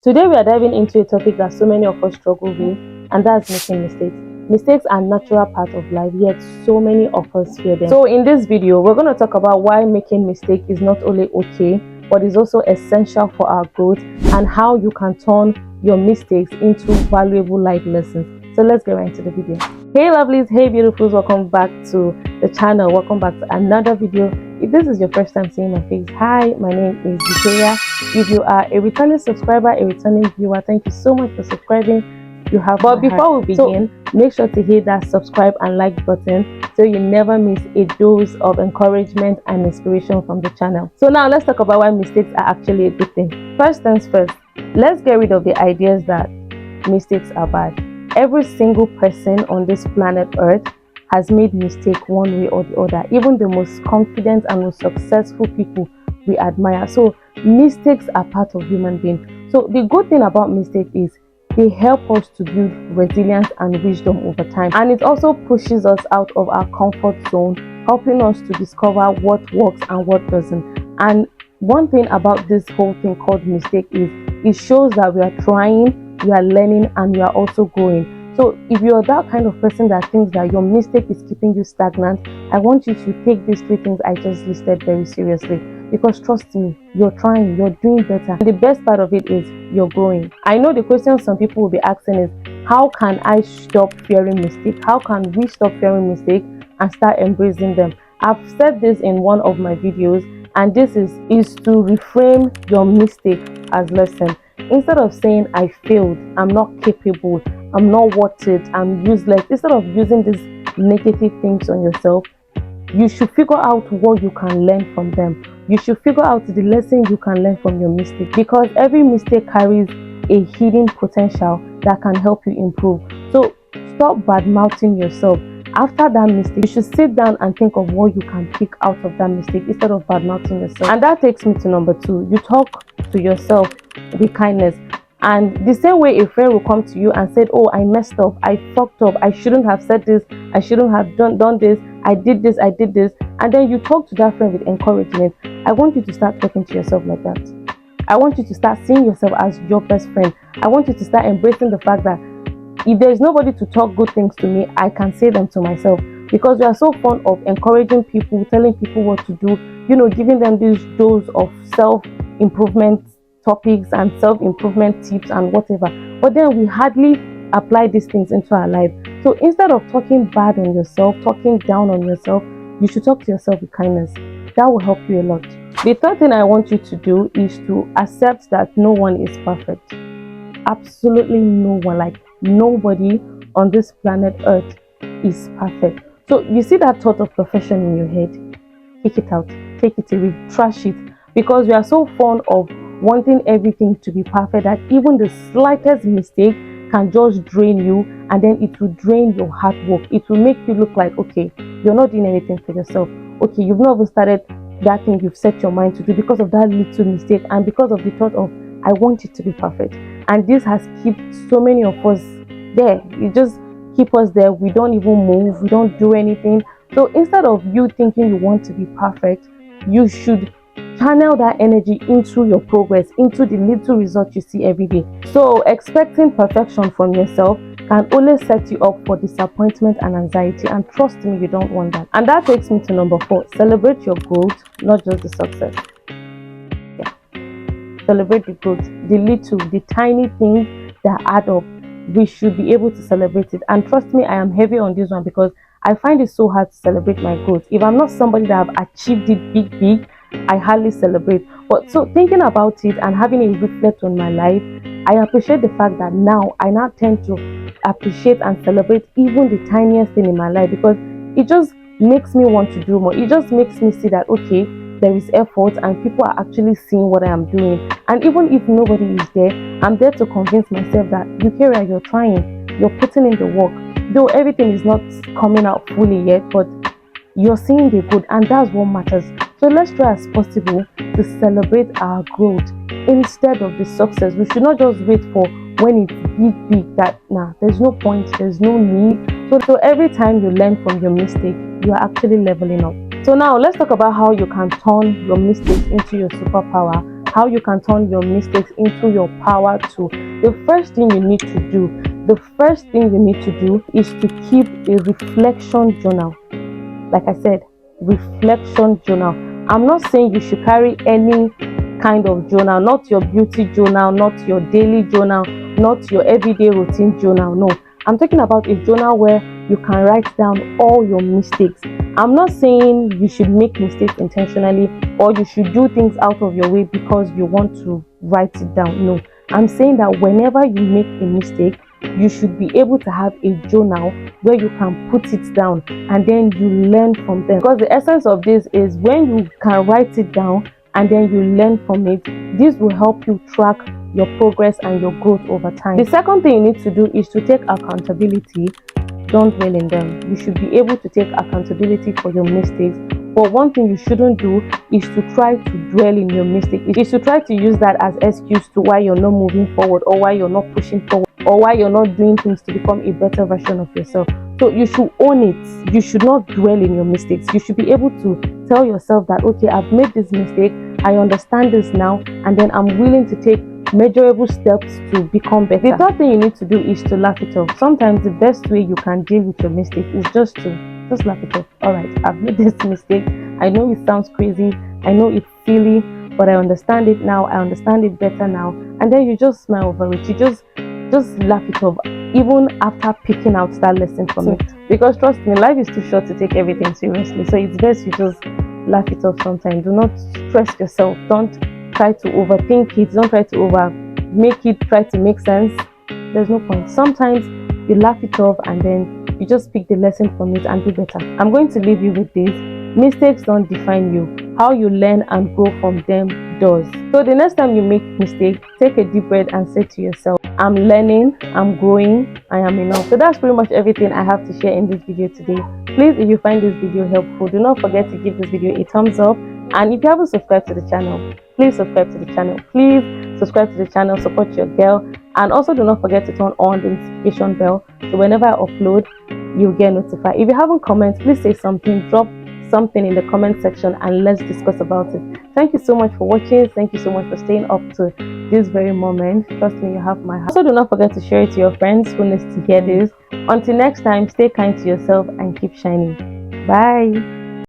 Today we are diving into a topic that so many of us struggle with, and that's making mistakes. Mistakes are a natural part of life, yet so many of us fear them. So in this video, we're going to talk about why making mistake is not only okay, but is also essential for our growth, and how you can turn your mistakes into valuable life lessons. So let's get right into the video. Hey lovelies, hey beautifuls, welcome back to the channel. Welcome back to another video. If this is your first time seeing my face, hi, my name is Victoria. If you are a returning subscriber, a returning viewer, thank you so much for subscribing. You have. But before we begin, make sure to hit that subscribe and like button so you never miss a dose of encouragement and inspiration from the channel. So now let's talk about why mistakes are actually a good thing. First things first, let's get rid of the ideas that mistakes are bad. Every single person on this planet Earth has made mistake one way or the other. Even the most confident and most successful people we admire. So mistakes are part of human being. So the good thing about mistakes is they help us to build resilience and wisdom over time, and it also pushes us out of our comfort zone, helping us to discover what works and what doesn't. And one thing about this whole thing called mistake is it shows that we are trying, we are learning, and we are also growing. So if you're that kind of person that thinks that your mistake is keeping you stagnant, I want you to take these three things I just listed very seriously, because trust me, you're trying, you're doing better. And the best part of it is you're growing. I know the question some people will be asking is, how can I stop fearing mistake? How can we stop fearing mistake and start embracing them? I've said this in one of my videos, and this is to reframe your mistake as lesson. Instead of saying I failed, I'm not capable, I'm not worth it, I'm useless, instead of using these negative things on yourself, you should figure out what you can learn from them. You should figure out the lesson you can learn from your mistake, because every mistake carries a hidden potential that can help you improve. So stop bad-mouthing yourself. After that mistake, you should sit down and think of what you can pick out of that mistake instead of bad-mouthing yourself. And that takes me to number 2. You talk to yourself with kindness. And the same way a friend will come to you and say, oh, I messed up, I fucked up, I shouldn't have said this, I shouldn't have done this, I did this, and then you talk to that friend with encouragement. I want you to start talking to yourself like that. I want you to start seeing yourself as your best friend. I want you to start embracing the fact that if there's nobody to talk good things to me, I can say them to myself. Because we are so fond of encouraging people, telling people what to do, giving them this dose of self-improvement topics and self-improvement tips and whatever, but then we hardly apply these things into our life. So instead of talking bad on yourself, talking down on yourself, you should talk to yourself with kindness. That will help you a lot. The third thing I want you to do is to accept that no one is perfect. Absolutely no one, like nobody on this planet Earth is perfect. So you see that thought of perfection in your head, kick it out, take it away, trash it, because we are so fond of wanting everything to be perfect that even the slightest mistake can just drain you, and then it will drain your hard work. It will make you look like, okay, you're not doing anything for yourself. Okay, you've not even started that thing you've set your mind to do because of that little mistake, and because of the thought of, I want it to be perfect. And this has kept so many of us there. You just keep us there. We don't even move. We don't do anything. So instead of you thinking you want to be perfect, you should channel that energy into your progress, into the little results you see every day. So expecting perfection from yourself can only set you up for disappointment and anxiety, and trust me, you don't want that. And that takes me to number 4. Celebrate your growth, not just the success. Celebrate the growth, the little, the tiny things that add up. We should be able to celebrate it. And trust me, I am heavy on this one because I find it so hard to celebrate my growth. If I'm not somebody that have achieved it big, I hardly celebrate. But so thinking about it and having it reflect on my life, I appreciate the fact that now I tend to appreciate and celebrate even the tiniest thing in my life, because it just makes me want to do more. It just makes me see that, okay, there is effort and people are actually seeing what I am doing. And even if nobody is there, I'm there to convince myself that, Eukaria, you're trying, you're putting in the work. Though everything is not coming out fully yet, but you're seeing the good, and that's what matters. So let's try as possible to celebrate our growth instead of the success. We should not just wait for when it's big that, there's no point, there's no need. So every time you learn from your mistake, you are actually leveling up. So now let's talk about how you can turn your mistakes into your superpower how you can turn your mistakes into your power tool. The first thing you need to do is to keep a reflection journal. Like I said, reflection journal. I'm not saying you should carry any kind of journal, not your beauty journal, not your daily journal, not your everyday routine journal. No, I'm talking about a journal where you can write down all your mistakes. I'm not saying you should make mistakes intentionally or you should do things out of your way because you want to write it down. No, I'm saying that whenever you make a mistake, you should be able to have a journal where you can put it down and then you learn from them. Because the essence of this is when you can write it down and then you learn from it, this will help you track your progress and your growth over time. The second thing you need to do is to take accountability. Don't dwell in them. You should be able to take accountability for your mistakes. But one thing you shouldn't do is to try to dwell in your mistake. It is to try to use that as excuse to why you're not moving forward or why you're not pushing forward or why you're not doing things to become a better version of yourself. So you should own it. You should not dwell in your mistakes. You should be able to tell yourself that, okay, I've made this mistake. I understand this now, and then I'm willing to take measurable steps to become better. The third thing you need to do is to laugh it off. Sometimes the best way you can deal with your mistake is just laugh it off. All right, I've made this mistake. I know it sounds crazy. I know it's silly, but I understand it now. I understand it better now. And then you just smile over it. You just laugh it off, even after picking out that lesson from it. Because trust me, life is too short to take everything seriously. So it's best you just laugh it off sometimes. Do not stress yourself. Don't try to overthink it. Don't try to over make it try to make sense. There's no point. Sometimes you laugh it off and then you just pick the lesson from it and do better. I'm going to leave you with this. Mistakes don't define you. How you learn and grow from them does. So the next time you make mistake, take a deep breath and say to yourself, I'm learning, I'm growing, I am enough. So that's pretty much everything I have to share in this video today. Please, if you find this video helpful, do not forget to give this video a thumbs up. And if you haven't subscribed to the channel, please subscribe to the channel. Please subscribe to the channel, support your girl. And also do not forget to turn on the notification bell so whenever I upload, you'll get notified. If you haven't commented, please say something, drop something in the comment section and let's discuss about it. Thank you so much for watching. Thank you so much for staying up to this very moment. Trust me, you have my heart. Also, do not forget to share it to your friends who needs to hear this. Until next time, stay kind to yourself and keep shining. Bye.